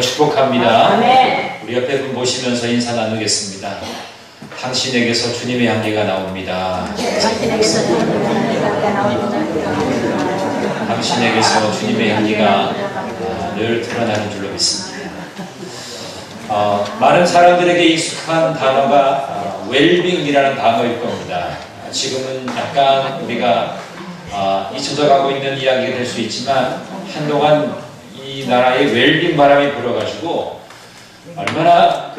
이름으로 축복합니다. 아멘. 우리 옆에 분 보시면서 인사 나누겠습니다. 당신에게서 주님의 향기가 나옵니다. 당신에게서 주님의 향기가 나옵니다. 당신에게서 주님의 향기가 늘 드러나는 줄로 믿습니다. 많은 사람들에게 익숙한 단어가 웰빙이라는 단어일 겁니다. 지금은 약간 우리가 잊혀져 가고 있는 이야기가 될 수 있지만 한동안 이 나라에 웰빙 바람이 불어가지고 얼마나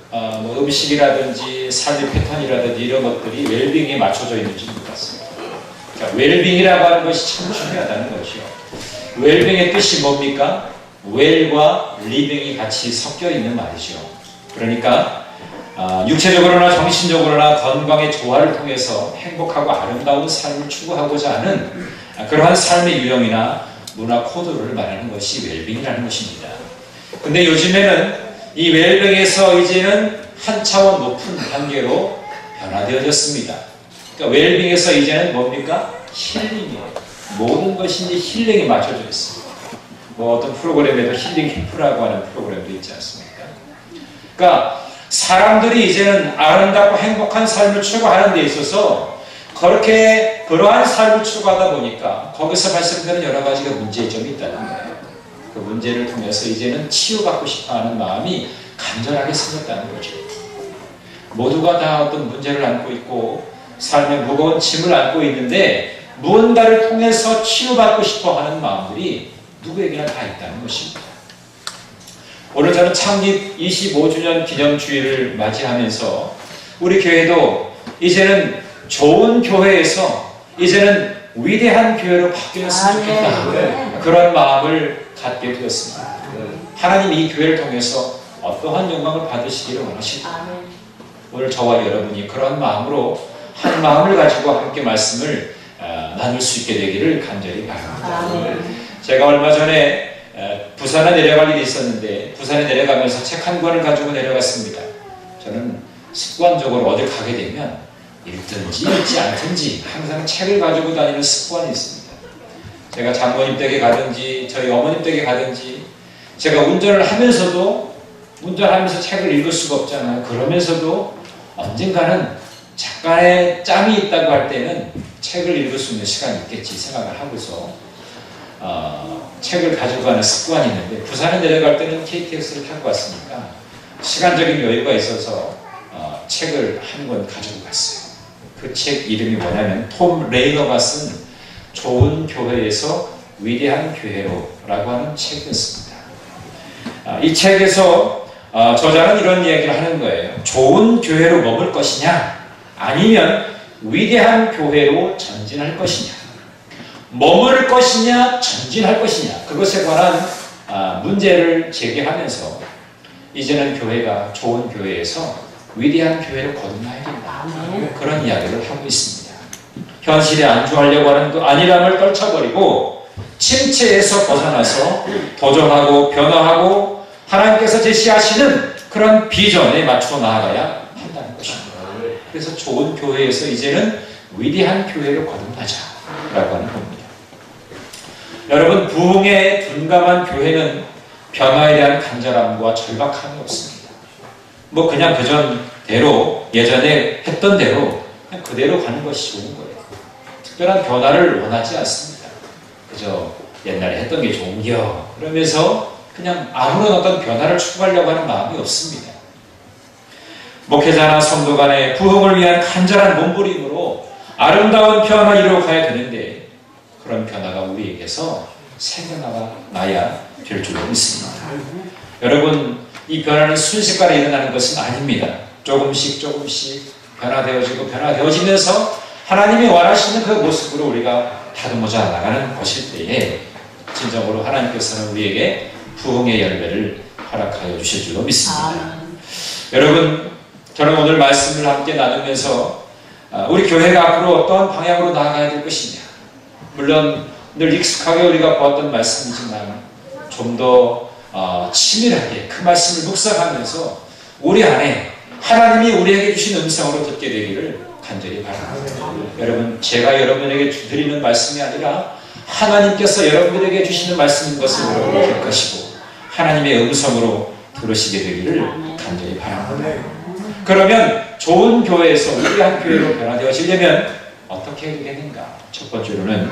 뭐 음식이라든지 삶의 패턴이라든지 이런 것들이 웰빙에 맞춰져 있는지 몰랐어요. 그러니까 웰빙이라고 하는 것이 참 중요하다는 것이요. 웰빙의 뜻이 뭡니까? 웰과 리빙이 같이 섞여 있는 말이죠. 그러니까 육체적으로나 정신적으로나 건강의 조화를 통해서 행복하고 아름다운 삶을 추구하고자 하는 그러한 삶의 유형이나 문화 코드를 말하는 것이 웰빙이라는 것입니다. 근데 요즘에는 이 웰빙에서 이제는 한 차원 높은 단계로 변화되어졌습니다. 그러니까 웰빙에서 이제는 뭡니까? 힐링이에요. 모든 것이 이제 힐링에 맞춰져 있습니다. 뭐 어떤 프로그램에도 힐링 캠프라고 하는 프로그램도 있지 않습니까? 그러니까 사람들이 이제는 아름답고 행복한 삶을 추구하는 데 있어서 그러한 삶을 추구하다 보니까 거기서 발생되는 여러 가지가 문제점이 있다는 거예요. 그 문제를 통해서 이제는 치유받고 싶어하는 마음이 간절하게 생겼다는 거죠. 모두가 다 어떤 문제를 안고 있고 삶의 무거운 짐을 안고 있는데 무언가를 통해서 치유받고 싶어하는 마음들이 누구에게나 다 있다는 것입니다. 오늘 저는 창립 25주년 기념주일을 맞이하면서 우리 교회도 이제는 좋은 교회에서 이제는 위대한 교회로 바뀌었으면 좋겠다. 그런 마음을 갖게 되었습니다. 하나님 이 교회를 통해서 어떠한 영광을 받으시기를 원하십니다. 오늘 저와 여러분이 그런 마음으로 한 마음을 가지고 함께 말씀을 나눌 수 있게 되기를 간절히 바랍니다. 제가 얼마 전에 부산에 내려갈 일이 있었는데 부산에 내려가면서 책 한 권을 가지고 내려갔습니다. 저는 습관적으로 어딜 가게 되면 읽든지 읽지 않든지 항상 책을 가지고 다니는 습관이 있습니다. 제가 장모님 댁에 가든지 저희 어머님 댁에 가든지 제가 운전하면서 책을 읽을 수가 없잖아요. 그러면서도 언젠가는 잠깐의 짬이 있다고 할 때는 책을 읽을 수 있는 시간이 있겠지 생각을 하고서 책을 가지고 가는 습관이 있는데 부산에 내려갈 때는 KTX를 타고 왔으니까 시간적인 여유가 있어서 책을 한 권 가지고 갔어요. 그 책 이름이 뭐냐면 톰 레이너가 쓴 좋은 교회에서 위대한 교회로 라고 하는 책이었습니다. 이 책에서 저자는 이런 이야기를 하는 거예요. 좋은 교회로 머물 것이냐 아니면 위대한 교회로 전진할 것이냐, 머무를 것이냐 전진할 것이냐, 그것에 관한 문제를 제기하면서 이제는 교회가 좋은 교회에서 위대한 교회로 거듭나야 된다. 그런 이야기를 하고 있습니다. 현실에 안주하려고 하는 그 안일함을 떨쳐버리고 침체에서 벗어나서 도전하고 변화하고 하나님께서 제시하시는 그런 비전에 맞춰 나아가야 한다는 것입니다. 그래서 좋은 교회에서 이제는 위대한 교회로 거듭나자라고 하는 겁니다. 여러분, 부흥에 둔감한 교회는 변화에 대한 간절함과 절박함이 없습니다. 뭐 그냥 그전대로 예전에 했던 대로 그냥 그대로 가는 것이 좋은 거예요. 특별한 변화를 원하지 않습니다. 그저 옛날에 했던 게 좋은겨 그러면서 그냥 아무런 어떤 변화를 추구하려고 하는 마음이 없습니다. 목회자나 성도 간의 부흥을 위한 간절한 몸부림으로 아름다운 변화를 이루어가야 되는데 그런 변화가 우리에게서 생겨나야 될 줄로 믿습니다. 여러분, 이 변화는 순식간에 일어나는 것은 아닙니다. 조금씩 변화되어지면서 하나님이 원하시는 그 모습으로 우리가 다듬어져 나가는 것일 때에 진정으로 하나님께서는 우리에게 부흥의 열매를 허락하여 주실 줄로 믿습니다. 여러분, 저는 오늘 말씀을 함께 나누면서 우리 교회가 앞으로 어떤 방향으로 나아가야 될 것이냐, 물론 늘 익숙하게 우리가 보았던 말씀이지만 좀 더 치밀하게 그 말씀을 묵상하면서 우리 안에 하나님이 우리에게 주신 음성으로 듣게 되기를 간절히 바랍니다. 여러분, 제가 여러분에게 드리는 말씀이 아니라 하나님께서 여러분들에게 주시는 말씀인 것을 여러분이 기억하시고 하나님의 음성으로 들으시게 되기를 간절히 바랍니다. 그러면 좋은 교회에서 우리한 교회로 변화되어지려면 어떻게 해야 되겠는가? 첫 번째로는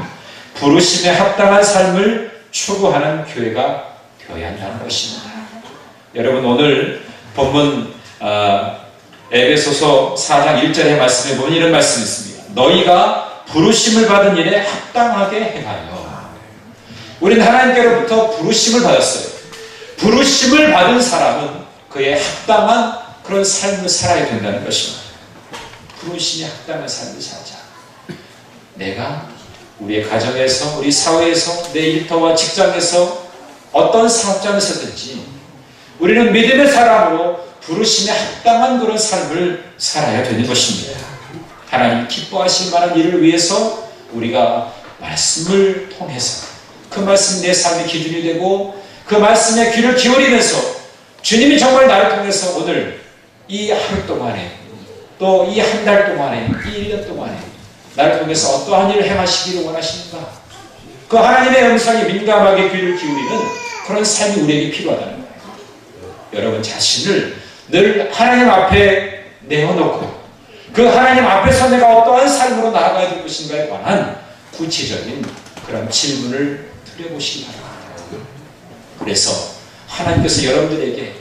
부르심에 합당한 삶을 추구하는 교회가 되어야 한다는 것입니다. 여러분 오늘 본문 에베소서 4장 1절의 말씀에 보면 이런 말씀이 있습니다. 너희가 부르심을 받은 일에 합당하게 행하여. 우리는 하나님께로부터 부르심을 받았어요. 부르심을 받은 사람은 그에 합당한 그런 삶을 살아야 된다는 것입니다. 부르심에 합당한 삶을 살자. 내가 우리의 가정에서, 우리 사회에서, 내 일터와 직장에서, 어떤 사업장에서든지 우리는 믿음의 사람으로 부르심에 합당한 그런 삶을 살아야 되는 것입니다. 하나님 기뻐하실 만한 일을 위해서 우리가 말씀을 통해서 그 말씀이 내 삶의 기준이 되고 그 말씀에 귀를 기울이면서 주님이 정말 나를 통해서 오늘 이 하루 동안에 또 이 한 달 동안에 이 1년 동안에 나를 통해서 어떠한 일을 행하시기를 원하십니까? 그 하나님의 음성에 민감하게 귀를 기울이는 그런 삶이 우리에게 필요하다는 거예요. 여러분 자신을 늘 하나님 앞에 내어놓고 그 하나님 앞에서 내가 어떠한 삶으로 나아가야 될 것인가에 관한 구체적인 그런 질문을 드려보시기 바랍니다. 그래서 하나님께서 여러분들에게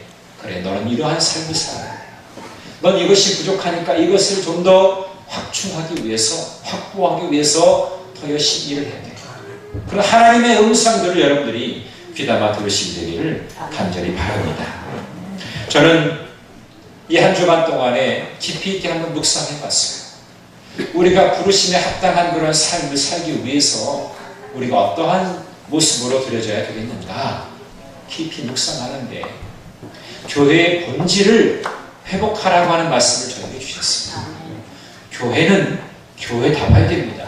그래 너는 이러한 삶을 살아야 돼. 넌 이것이 부족하니까 이것을 좀 더 확충하기 위해서 확보하기 위해서 더 열심히 일을 해야 돼. 그런 하나님의 음성들을 여러분들이 귀담아 들으시게 되기를 간절히 바랍니다. 저는 이 한 주간 동안에 깊이 있게 한번 묵상해 봤어요. 우리가 부르심에 합당한 그런 삶을 살기 위해서 우리가 어떠한 모습으로 들여져야 되겠는가 깊이 묵상하는데 교회의 본질을 회복하라고 하는 말씀을 저에게 주셨습니다. 교회는 교회다워야 됩니다.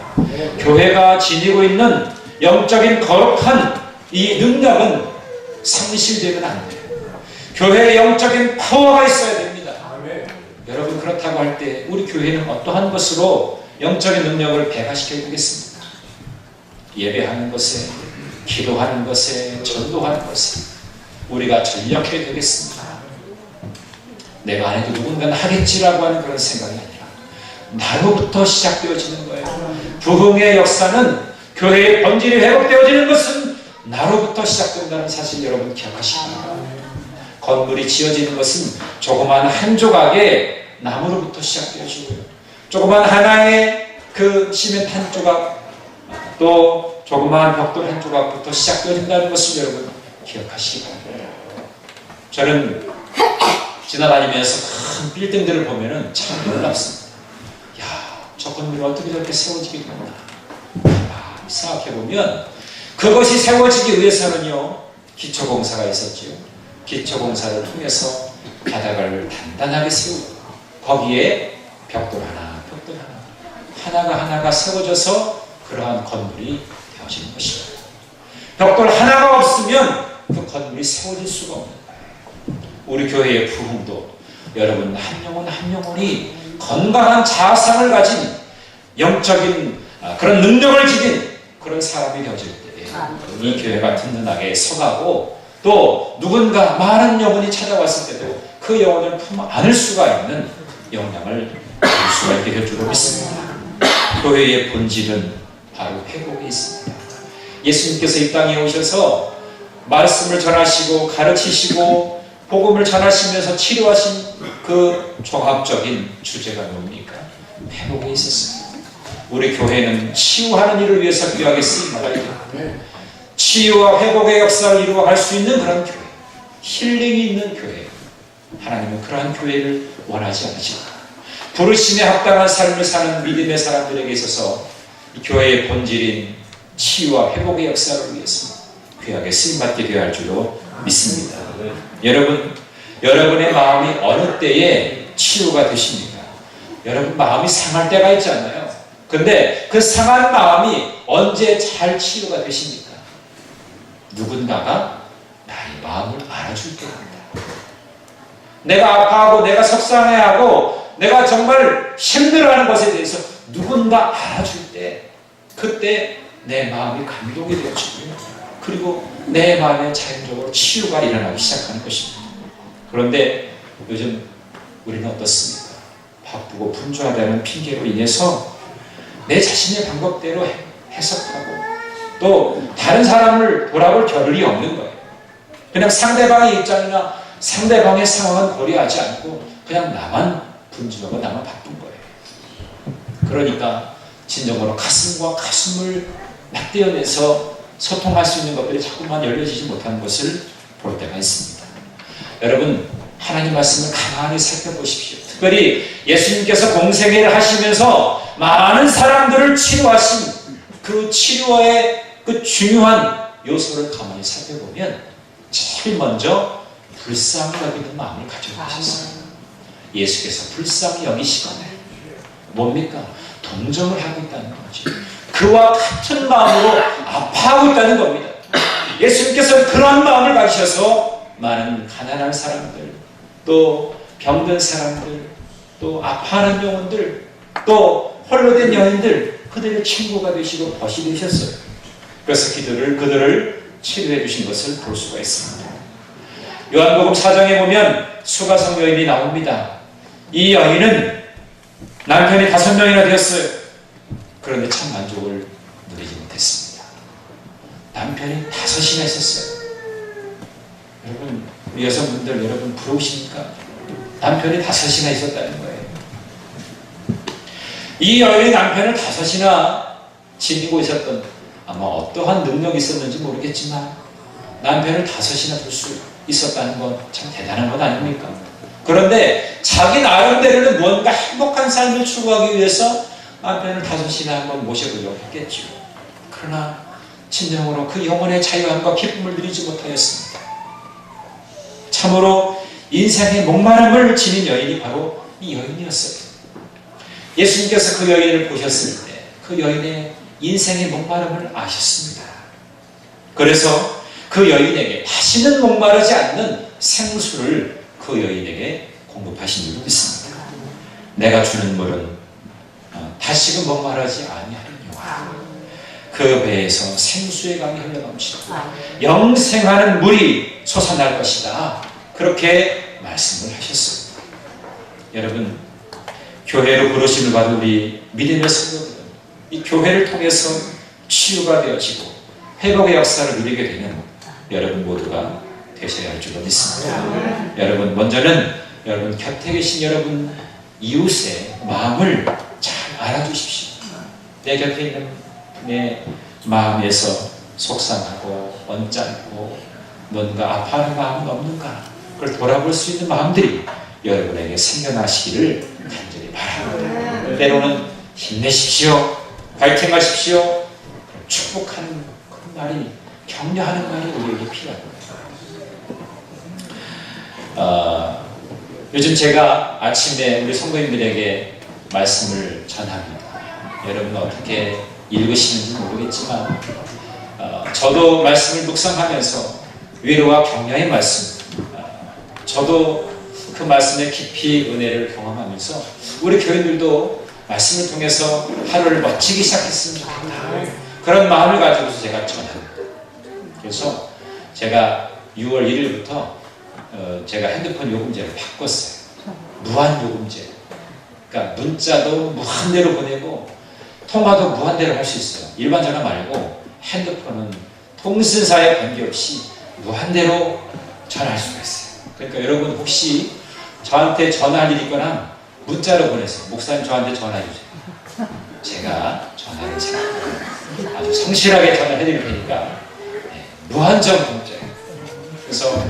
교회가 지니고 있는 영적인 거룩한 이 능력은 상실되면 안 돼요. 교회에 영적인 파워가 있어야 됩니다. 여러분 그렇다고 할 때 우리 교회는 어떠한 것으로 영적인 능력을 배가시켜야 되겠습니까? 예배하는 것에, 기도하는 것에, 전도하는 것에 우리가 전력해야 되겠습니다. 내가 안 해도 누군가는 하겠지라고 하는 그런 생각이 아니라 나로부터 시작되어지는 거예요. 부흥의 역사는 교회의 본질이 회복되어지는 것은 나로부터 시작된다는 사실 여러분 기억하시기 바랍니다. 건물이 지어지는 것은 조그만 한 조각의 나무로부터 시작되어지고요. 조그만 하나의 그 시멘트 한 조각 또 조그마한 벽돌 한 조각부터 시작되어진다는 것을 여러분 기억하시기 바랍니다. 저는 지나다니면서 큰 빌딩들을 보면은 참 놀랍습니다. 야, 저 건물이 어떻게 저렇게 세워지게 됐나. 생각해보면 그것이 세워지기 위해서는요 기초공사가 있었지요. 기초공사를 통해서 바닥을 단단하게 세우고 거기에 벽돌 하나 하나가 하나가 세워져서 그러한 건물이 되어지는 것입니다. 벽돌 하나가 없으면 그 건물이 세워질 수가 없는 거예요. 우리 교회의 부흥도 여러분 한 영혼이 건강한 자아상을 가진 영적인 그런 능력을 지닌 그런 사람이 되어질 때 이 교회가 든든하게 서가고 또 누군가 많은 영혼이 찾아왔을 때도 그 영혼을 품 안을 수가 있는 영향을 줄 수가 있게 될 줄로 믿습니다. 교회의 본질은 바로 회복에 있습니다. 예수님께서 이 땅에 오셔서 말씀을 전하시고 가르치시고 복음을 전하시면서 치료하신 그 종합적인 주제가 뭡니까? 회복에 있었습니다. 우리 교회는 치유하는 일을 위해서 귀하게 쓰임받아요. 치유와 회복의 역사를 이루어갈 수 있는 그런 교회, 힐링이 있는 교회. 하나님은 그러한 교회를 원하지 않으십니다. 부르심에 합당한 삶을 사는 믿음의 사람들에게 있어서 이 교회의 본질인 치유와 회복의 역사를 위해서 귀하게 쓰임받게 되어야 할 줄로 믿습니다. 여러분, 여러분의 마음이 어느 때에 치유가 되십니까? 여러분 마음이 상할 때가 있잖아요. 근데 그 상한 마음이 언제 잘 치유가 되십니까? 누군가가 나의 마음을 알아줄 때입니다. 내가 아파하고 내가 속상해하고 내가 정말 힘들어하는 것에 대해서 누군가 알아줄 때 그때 내 마음이 감동이 되어지고요. 그리고 내 마음에 자연적으로 치유가 일어나기 시작하는 것입니다. 그런데 요즘 우리는 어떻습니까? 바쁘고 분주하다는 핑계로 인해서 내 자신의 방법대로 해석하고 또 다른 사람을 돌아볼 겨를이 없는 거예요. 그냥 상대방의 입장이나 상대방의 상황은 고려하지 않고 그냥 나만 분주하고 나만 바쁜 거예요. 그러니까 진정으로 가슴과 가슴을 맞대어내서 소통할 수 있는 것들이 자꾸만 열려지지 못하는 것을 볼 때가 있습니다. 여러분, 하나님 말씀을 가만히 살펴보십시오. 특별히 예수님께서 공생애를 하시면서 많은 사람들을 치료하신 그 치료의 그 중요한 요소를 가만히 살펴보면 제일 먼저 불쌍히 여기는 마음을 가지고 계셨어요. 예수께서 불쌍히 여기시거나 뭡니까? 동정을 하고 있다는 거지. 그와 같은 마음으로 아파하고 있다는 겁니다. 예수님께서 그런 마음을 가지셔서 많은 가난한 사람들, 또 병든 사람들, 또 아파하는 영혼들, 또 홀로 된 여인들, 그들의 친구가 되시고 벗이 되셨어요. 그래서 그들을 치료해 주신 것을 볼 수가 있습니다. 요한복음 4장에 보면 수가성 여인이 나옵니다. 이 여인은 남편이 5명이나 되었어요. 그런데 참 만족을 누리지 못했습니다. 남편이 5이나 있었어요. 여러분, 우리 여성분들 여러분 부러우십니까? 남편이 5이나 있었다는 거예요. 이 여인의 남편을 5이나 지니고 있었던, 아마 어떠한 능력이 있었는지 모르겠지만 남편을 5이나 둘 수 있었다는 건 참 대단한 것 아닙니까? 그런데 자기 나름대로는 뭔가 행복한 삶을 추구하기 위해서 남편을 5이나 한번 모셔보려고 했겠죠. 그러나 진정으로 그 영혼의 자유함과 기쁨을 누리지 못하였습니다. 참으로 인생의 목마름을 지닌 여인이 바로 이 여인이었어요. 예수님께서 그 여인을 보셨을 때 그 여인의 인생의 목마름을 아셨습니다. 그래서 그 여인에게 다시는 목마르지 않는 생수를 그 여인에게 공급하신 줄로 믿습니다. 내가 주는 물은 다시금 목마르지 아니하리뇨. 그 배에서 생수의 강이 흘러넘치고 영생하는 물이 솟아날 것이다. 그렇게 말씀을 하셨습니다. 여러분, 교회로 부르심을 받은 우리 믿음의 성도들은 이 교회를 통해서 치유가 되어지고 회복의 역사를 누리게 되는 여러분 모두가 되셔야 할 줄로 믿습니다. 여러분, 먼저는 여러분 곁에 계신 여러분 이웃의 마음을 잘 알아주십시오. 내 곁에 있는 내 마음에서 속상하고 언짢고 뭔가 아파하는 마음은 없는가, 그걸 돌아볼 수 있는 마음들이 여러분에게 생겨나시기를 간절히 바랍니다. 때로는 힘내십시오, 파이팅 하십시오, 축복하는 그런 말이, 격려하는 말이 우리에게 필요합니다. 요즘 제가 아침에 우리 성도님들에게 말씀을 전합니다. 여러분 어떻게 읽으시는지 모르겠지만 저도 말씀을 묵상하면서 위로와 격려의 말씀, 저도 그 말씀의 깊이 은혜를 경험하면서 우리 교인들도 말씀을 통해서 하루를 멋지게 시작했으면 좋겠다, 그런 마음을 가지고서 제가 전합니다. 그래서 제가 6월 1일부터 제가 핸드폰 요금제를 바꿨어요. 무한 요금제. 그러니까 문자도 무한대로 보내고 통화도 무한대로 할 수 있어요. 일반 전화 말고 핸드폰은 통신사에 관계없이 무한대로 전화할 수가 있어요. 그러니까 여러분 혹시 저한테 전화할 일이 있거나 문자로 보내세요. 목사님 저한테 전화해 주세요. 제가 전화를 아주 성실하게 전화해 드릴 테니까 무한정 공짜예요. 그래서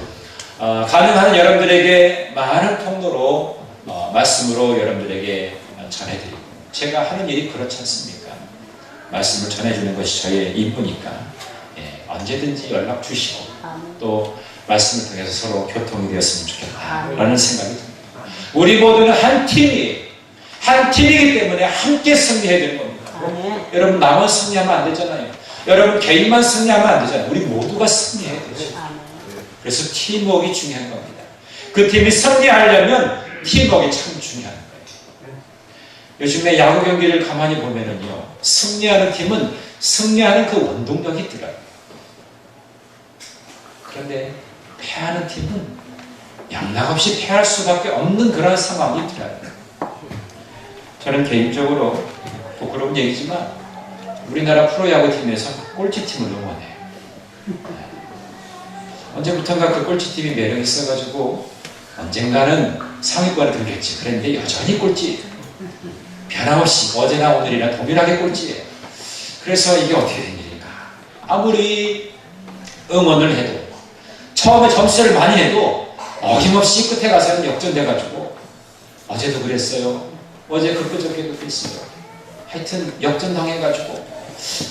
가능한 여러분들에게 많은 통로로 말씀으로 여러분들에게 전해드리고, 제가 하는 일이 그렇지 않습니까? 말씀을 전해주는 것이 저의 임무니까 언제든지 연락 주시고 또 말씀을 통해서 서로 교통이 되었으면 좋겠다라는 생각이 듭니다. 우리 모두는 한 팀이에요. 한 팀이기 때문에 함께 승리해야 되는 겁니다. 여러분 나만 승리하면 안 되잖아요. 여러분 개인만 승리하면 안 되잖아요. 우리 모두가 승리해야 되죠. 그래서 팀워크가 중요한 겁니다. 그 팀이 승리하려면 팀워크가 참 중요한 거예요. 요즘에 야구 경기를 가만히 보면은요, 승리하는 팀은 승리하는 그 원동력이 있더라고요. 그런데 패하는 팀은 양락없이 패할 수밖에 없는 그런 상황이 있더라고요. 저는 개인적으로 부끄러운 얘기지만 우리나라 프로야구팀에서 꼴찌팀을 응원해요. 언제부턴가 그 꼴찌팀이 매력이 있어가지고 언젠가는 상위권에 들겠지. 그런데 여전히 꼴찌. 변함없이 어제나 오늘이나 동일하게 꼴찌예요. 그래서 이게 어떻게 된 일인가. 아무리 응원을 해도 처음에 점수를 많이 해도 어김없이 끝에 가서는 역전돼가지고 어제도 그랬어요. 어제 그저께도 그랬어요. 하여튼 역전당해가지고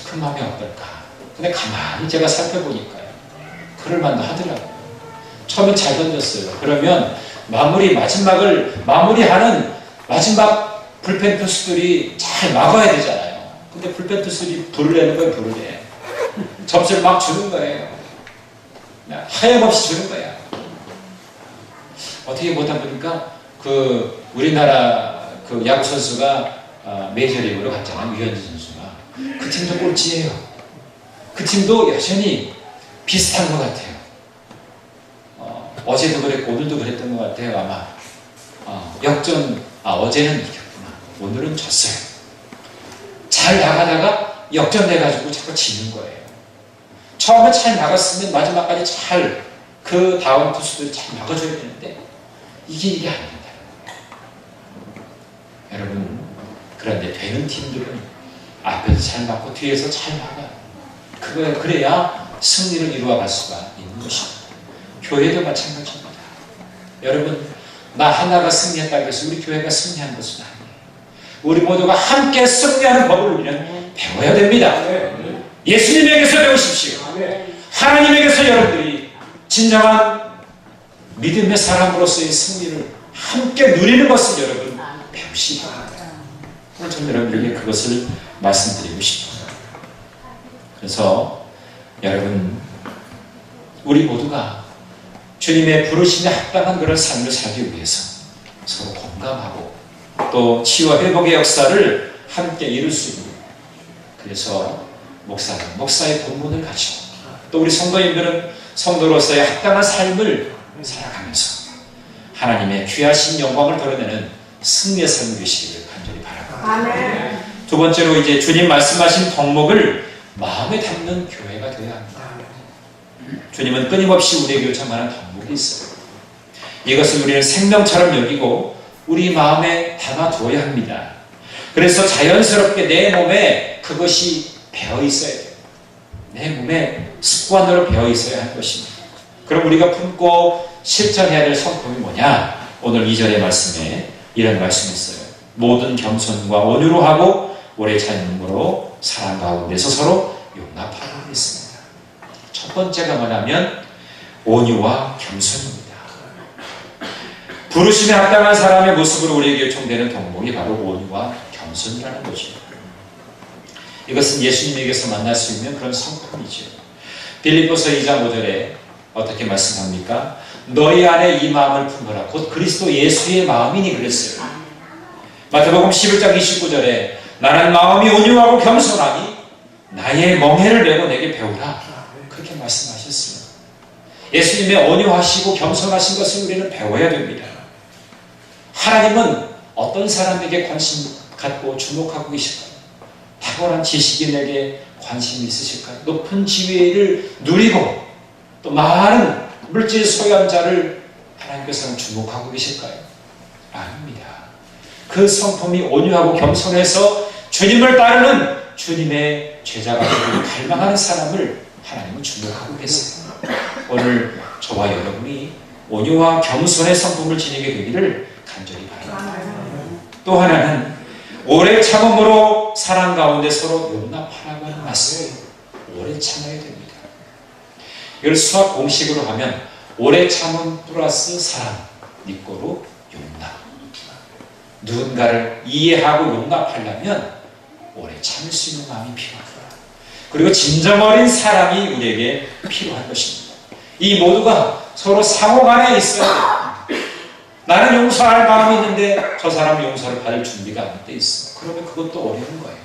그 마음이 어떨까. 근데 가만히 제가 살펴보니까요. 그럴만도 하더라고요. 처음엔 잘 던졌어요. 그러면 마지막을 마무리하는 마지막 불펜 투수들이 잘 막아야 되잖아요. 근데 불펜 투수들이 불을 내는 거예요. 불을 내. 점수를 막 주는 거예요. 하염없이 주는 거야. 어떻게 보다 보니까 그 우리나라 그 야구 선수가 메이저리그로 갔잖아요. 유현진 선수가. 그 팀도 꼴찌예요. 그 팀도 여전히 비슷한 것 같아요. 어제도 그랬고 오늘도 그랬던 것 같아요. 아마 어제는 이겼구나. 오늘은 졌어요. 잘 나가다가 역전돼가지고 자꾸 지는 거예요. 처음에 잘 나갔으면 마지막까지 잘 그 다음 투수들이 잘 막아줘야 되는데 이게 안 된다. 여러분, 그런데 되는 팀들은 앞에서 잘 막고 뒤에서 잘 막아. 그래야 승리를 이루어갈 수가 있는 것입니다. 교회도 마찬가지입니다. 여러분, 나 하나가 승리했다고 해서 우리 교회가 승리한 것은 아니에요. 우리 모두가 함께 승리하는 법을 우리는 배워야 됩니다. 예수님에게서 배우십시오. 하나님에게서 여러분들이 진정한 믿음의 사람으로서의 승리를 함께 누리는 것을 여러분 배우시기 바랍니다. 오늘 저는 여러분들에게 그것을 말씀드리고 싶어요. 그래서 여러분, 우리 모두가 주님의 부르심에 합당한 그런 삶을 살기 위해서 서로 공감하고 또 치유와 회복의 역사를 함께 이룰 수 있는, 그래서 목사는 목사의 본분을 가지고 또 우리 성도님들은 성도로서의 합당한 삶을 살아가면서 하나님의 귀하신 영광을 드러내는 승리의 삶이 되시기를 간절히 바랍니다. 두 번째로 이제 주님 말씀하신 덕목을 마음에 담는 교회가 되어야 합니다. 주님은 끊임없이 우리에게 요청하는 덕목이 있어요. 이것을 우리는 생명처럼 여기고 우리 마음에 담아두어야 합니다. 그래서 자연스럽게 내 몸에 그것이 배어 있어야 돼요. 내 몸에 습관으로 배어 있어야 할 것입니다. 그럼 우리가 품고 실천해야 될 성품이 뭐냐? 오늘 2절의 말씀에 이런 말씀이 있어요. 모든 겸손과 온유로 하고 오래 참음으로 사랑 가운데서 서로 용납하고 있습니다. 첫 번째가 뭐냐면 온유와 겸손입니다. 부르심에 합당한 사람의 모습으로 우리에게 요청되는 덕목이 바로 온유와 겸손이라는 것입니다. 이것은 예수님에게서 만날 수 있는 그런 성품이죠. 빌립보서 2장 5절에 어떻게 말씀합니까? 너희 안에 이 마음을 품어라. 곧 그리스도 예수의 마음이니 그랬어요. 마태복음 11장 29절에 나는 마음이 온유하고 겸손하니 나의 멍에를 메고 내게 배우라. 그렇게 말씀하셨어요. 예수님의 온유하시고 겸손하신 것을 우리는 배워야 됩니다. 하나님은 어떤 사람에게 관심 갖고 주목하고 계실까요? 탁월한 지식인에게 관심이 있으실까요? 높은 지위를 누리고 또 많은 물질 소유한 자를 하나님께서는 주목하고 계실까요? 아닙니다. 그 성품이 온유하고 겸손해서 주님을 따르는 주님의 제자가 되기를 갈망하는 사람을 하나님은 주목하고 계세요. 오늘 저와 여러분이 온유와 겸손의 성품을 지니게 되기를 간절히 바랍니다. 또 하나는 오래 참음으로 사랑 가운데 서로 용납하라고 하는 말씀이에요. 오래 참아야 됩니다. 이걸 수학 공식으로 하면 오래 참음 플러스 사랑, 니꼬로 용납. 누군가를 이해하고 용납하려면 오래 참을 수 있는 마음이 필요합니다. 그리고 진정 어린 사랑이 우리에게 필요한 것입니다. 이 모두가 서로 상호간에 있어야 돼요. 나는 용서할 마음이 있는데 저 사람 용서를 받을 준비가 안 돼 있어. 그러면 그것도 어려운 거예요.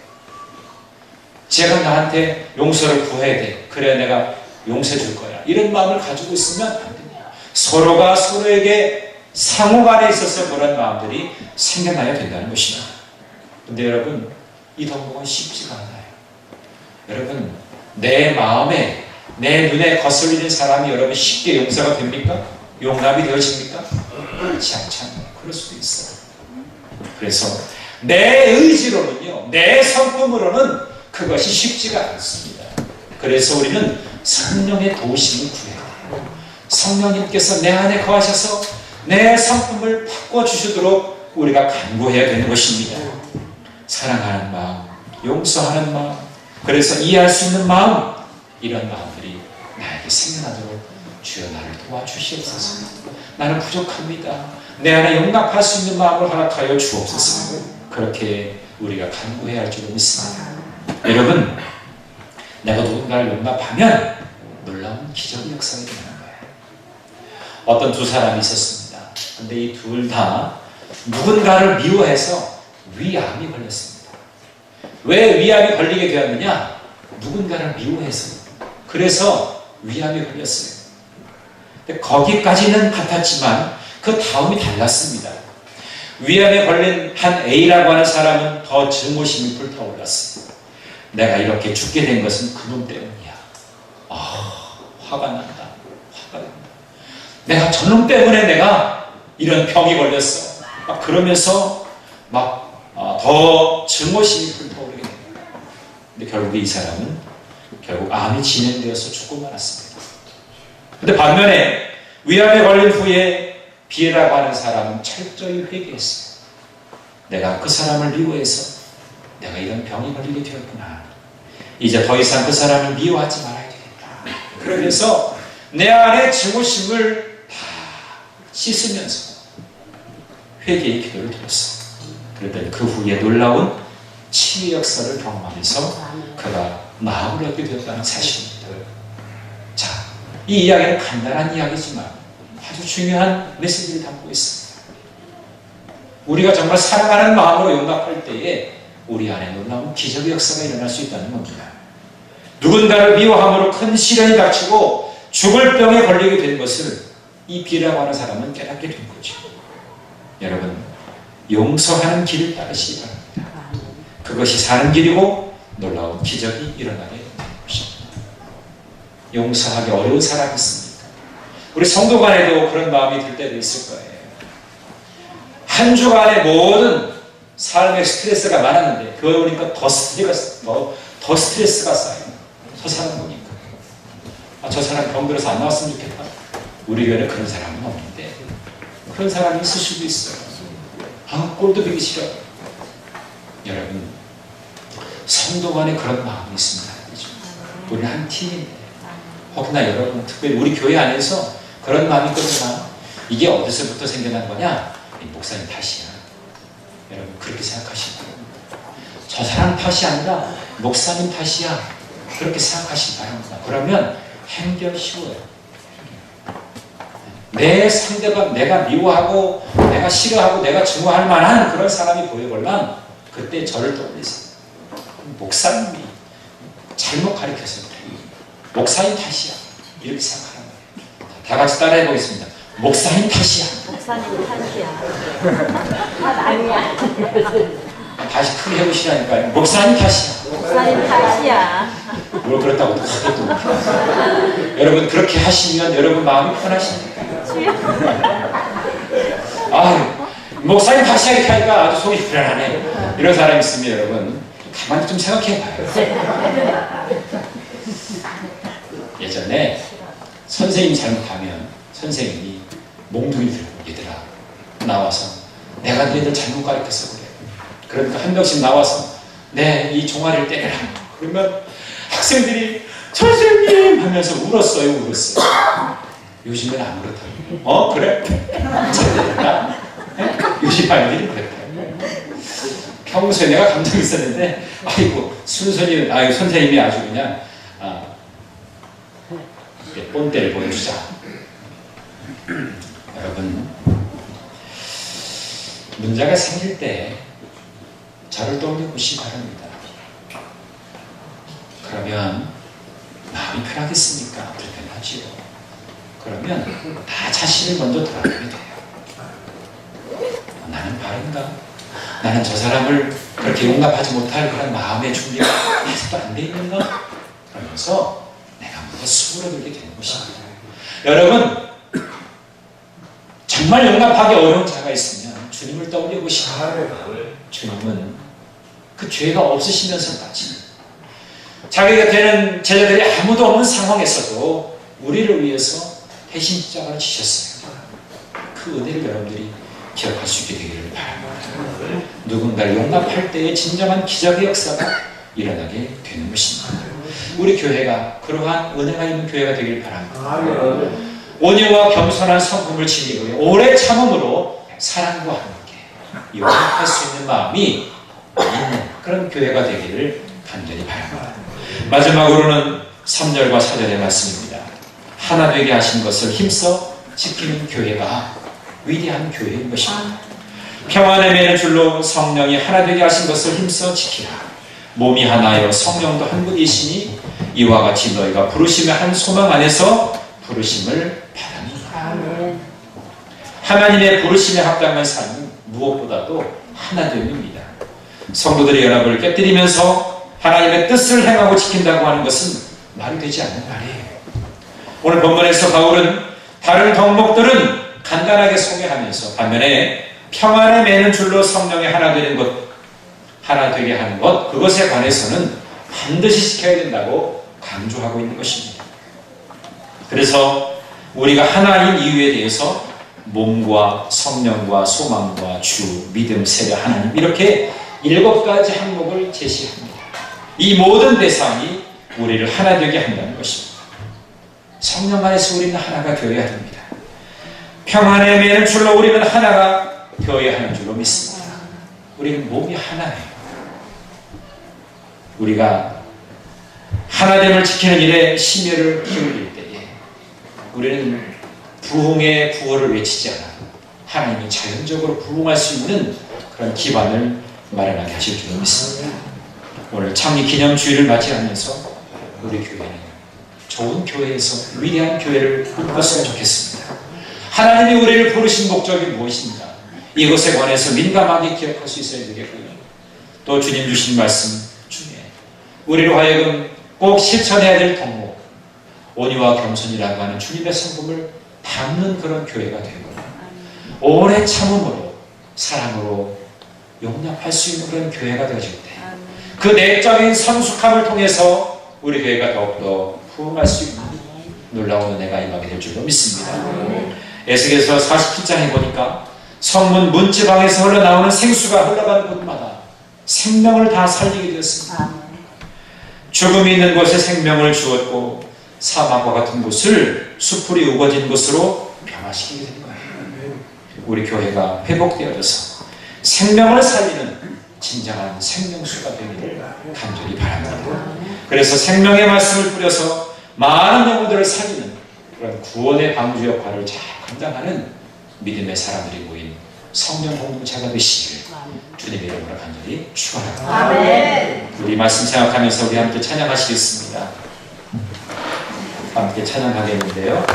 제가 나한테 용서를 구해야 돼. 그래야 내가 용서해 줄 거야. 이런 마음을 가지고 있으면 안 됩니다. 서로가 서로에게 상호간에 있어서 그런 마음들이 생겨나야 된다는 것입니다. 근데 여러분, 이 덕목은 쉽지가 않아요. 여러분, 내 마음에, 내 눈에 거슬리는 사람이 여러분 쉽게 용서가 됩니까? 용납이 되어집니까? 그렇지 않잖아요. 그럴 수도 있어요. 그래서 내 의지로는요, 내 성품으로는 그것이 쉽지가 않습니다. 그래서 우리는 성령의 도우심을 구해야 돼요. 성령님께서 내 안에 거하셔서 내 성품을 바꿔주시도록 우리가 간구해야 되는 것입니다. 사랑하는 마음, 용서하는 마음, 그래서 이해할 수 있는 마음, 이런 마음들이 나에게 생겨나도록 주여 나를 도와주시옵소서. 나는 부족합니다. 내 안에 용납할 수 있는 마음을 허락하여 주옵소서. 그렇게 우리가 간구해야 할 줄로 믿습니다. 여러분, 내가 누군가를 용납하면 놀라운 기적의 역사가 일어나는 거예요. 어떤 두 사람이 있었습니다. 근데 이 둘 다 누군가를 미워해서 위암이 걸렸습니다. 왜 위암이 걸리게 되었느냐? 누군가를 미워해서. 그래서 위암이 걸렸어요. 근데 거기까지는 같았지만 그 다음이 달랐습니다. 위암에 걸린 한 A라고 하는 사람은 더 증오심이 불타올랐어요. 내가 이렇게 죽게 된 것은 그놈 때문이야. 화가 난다. 화가 난다. 내가 저놈 때문에 내가 이런 병이 걸렸어. 막 그러면서 더 증오심이 불타오르게 됩니다. 근데 결국 이 사람은 결국 암이 진행되어서 죽고 말았습니다. 근데 반면에 위암에 걸린 후에 B라고 하는 사람은 철저히 회개했어요. 내가 그 사람을 미워해서 내가 이런 병이 걸리게 되었구나. 이제 더 이상 그 사람을 미워하지 말아야 되겠다. 그러면서 내 안에 증오심을 다 씻으면서 회개의 기도를 드렸어요. 그랬더니 그 후에 놀라운 치유 역사를 경험하면서 그가 마음을 얻게 되었다는 사실입니다. 자, 이 이야기는 간단한 이야기지만 아주 중요한 메시지를 담고 있습니다. 우리가 정말 사랑하는 마음으로 용납할 때에 우리 안에 놀라운 기적의 역사가 일어날 수 있다는 겁니다. 누군가를 미워함으로 큰 시련이 닥치고 죽을 병에 걸리게 된 것을 이 B라고 하는 사람은 깨닫게 된 거죠. 여러분, 용서하는 길을 따르시기 바랍니다. 그것이 사는 길이고 놀라운 기적이 일어나게 되는 것입니다. 용서하기 어려운 사람이 있습니까? 우리 성도 간에도 그런 마음이 들 때도 있을 거예요. 한 주간의 모든 삶의 스트레스가 많았는데 그거 보니까 더 스트레스가 쌓여요. 저 사람 보니까 저 사람 병들어서 안 나왔으면 좋겠다. 우리 교회는 그런 사람은 없는데 그런 사람이 있을 수도 있어요. 꼴도 보기 싫어. 여러분, 성도 간에 그런 마음이 있습니다. 우리는 한 팀인데 혹여나 여러분 특별히 우리 교회 안에서 그런 마음이 있거든요. 이게 어디서부터 생겨난 거냐? 목사님 탓이야. 여러분 그렇게 생각하시기 바랍니다. 저 사람 탓이 아니라 목사님 탓이야. 그렇게 생각하시기 바랍니다. 그러면 행결 쉬워요. 내 상대방, 내가 미워하고 내가 싫어하고 내가 증오할 만한 그런 사람이 보여걸면 그때 저를 떠올리세요. 목사님이 잘못 가르쳤을 때 목사님 탓이야. 이렇게 생각하는 거예요. 다 같이 따라해 보겠습니다. 목사님 탓이야. 목사님 탓이야. 탓 아니야. 다시 크게 해보시라니까요. 목사님 탓이야. 목사님 탓이야. 뭘 그렇다고 또 크게 또. 여러분 그렇게 하시면 여러분 마음이 편하십니까? 목사님 탓이야 이렇게 하니까 아주 속이 불안하네. 이런 사람이 있으면 여러분 가만히 좀 생각해봐요. 예전에 선생님이 잘못하면 선생님이 몽둥이 들고 얘들아 나와서 내가 너희들 잘못 가르쳐서 그래. 그러니까 한 명씩 나와서 이 종아리를 때려라. 그러면 학생들이 선생님 하면서 울었어요. 요즘엔 안 그렇다고. 그래? 잘됐다. 요즘 아이들이 그랬다. 평소에 내가 감정이 있었는데 선생님이 아주 그냥 본때를 보여주자. 여러분 문제가 생길 때 저를 떠올려 보시기 바랍니다. 그러면 마음이 편하겠습니까? 불편하지요. 그러면 나 자신을 먼저 돌아보게 돼요. 나는 바른가? 나는 저 사람을 그렇게 용납하지 못할 그런 마음의 준비가 아직도 안 돼 있는가? 그러면서 내가 먼저 수그러들게 되는 것입니다. 여러분, 정말 용납하기 어려운 자가 있으면 주님을 떠올려 보시면 주님은 그 죄가 없으시면서까지 자기 곁에는 제자들이 아무도 없는 상황에서도 우리를 위해서 대신 십자가를 지셨어요. 그 은혜를 여러분들이 기억할 수 있게 되기를 바랍니다. 누군가를 용납할 때의 진정한 기적의 역사가 일어나게 되는 것입니다. 우리 교회가 그러한 은혜가 있는 교회가 되길 바랍니다. 온유와 겸손한 성품을 지니고 오래 참음으로 사랑과 함께 용납할 수 있는 마음이 있는 그런 교회가 되기를 간절히 바랍니다. 마지막으로는 3절과 4절의 말씀입니다. 하나 되게 하신 것을 힘써 지키는 교회가 위대한 교회인 것입니다. 평안에 매는 줄로 성령이 하나 되게 하신 것을 힘써 지키라. 몸이 하나여 성령도 한 분이시니 이와 같이 너희가 부르심의 한 소망 안에서 부르심을 받았느니라. 하나님의 부르심에 합당한 삶은 무엇보다도 하나됨입니다. 성도들의 연합을 깨뜨리면서 하나님의 뜻을 행하고 지킨다고 하는 것은 말이 되지 않는 말이에요. 오늘 본문에서 바울은 다른 덕목들은 간단하게 소개하면서 반면에 평안에 매는 줄로 성령이 하나 되는 것, 하나 되게 하는 것, 그것에 관해서는 반드시 지켜야 된다고 강조하고 있는 것입니다. 그래서 우리가 하나인 이유에 대해서 몸과 성령과 소망과 주, 믿음, 세례, 하나님 이렇게 7가지 항목을 제시합니다. 이 모든 대상이 우리를 하나 되게 한다는 것입니다. 성령 안에서 우리는 하나가 되어야 됩니다. 평안에 매는 줄로 우리는 하나가 되어야 하는 줄로 믿습니다. 우리는 몸이 하나예요. 우리가 하나됨을 지키는 일에 심혈을 기울일 때에 우리는 부흥의 구호를 외치지 않아 하나님이 자연적으로 부흥할 수 있는 그런 기반을 마련하게 하실 줄로 믿습니다. 오늘 창립 기념주일을 맞이하면서 우리 교회는 좋은 교회에서 위대한 교회를 꿈꿨으면 좋겠습니다. 하나님이 우리를 부르신 목적이 무엇인가? 이것에 관해서 민감하게 기억할 수 있어야 되겠고요. 또 주님 주신 말씀 중에 우리로 하여금 꼭 실천해야 될 덕목, 온유와 겸손이라고 하는 주님의 성품을 담는 그런 교회가 되고 오래 참음으로 사랑으로 용납할 수 있는 그런 교회가 되어질 때 그 내적인 성숙함을 통해서 우리 교회가 더욱더 부흥할 수 있는 놀라운 은혜가 임하게 될 줄로 믿습니다. 에스겔서 47장에 보니까 성문 문지방에서 흘러나오는 생수가 흘러가는 곳마다 생명을 다 살리게 되었습니다. 죽음이 있는 곳에 생명을 주었고 사막과 같은 곳을 수풀이 우거진 곳으로 변화시키게 된 거예요. 우리 교회가 회복되어져서 생명을 살리는 진정한 생명수가 되기를 간절히 바랍니다. 그래서 생명의 말씀을 뿌려서 많은 영혼들을 살리는 그런 구원의 방주 역할을 잘 감당하는 믿음의 사람들이 모인 성령 공동체가 되시기를 주님의 이름으로 간절히 축원합니다. 우리 말씀 생각하면서 우리 함께 찬양하시겠습니다. 함께 찬양하겠는데요.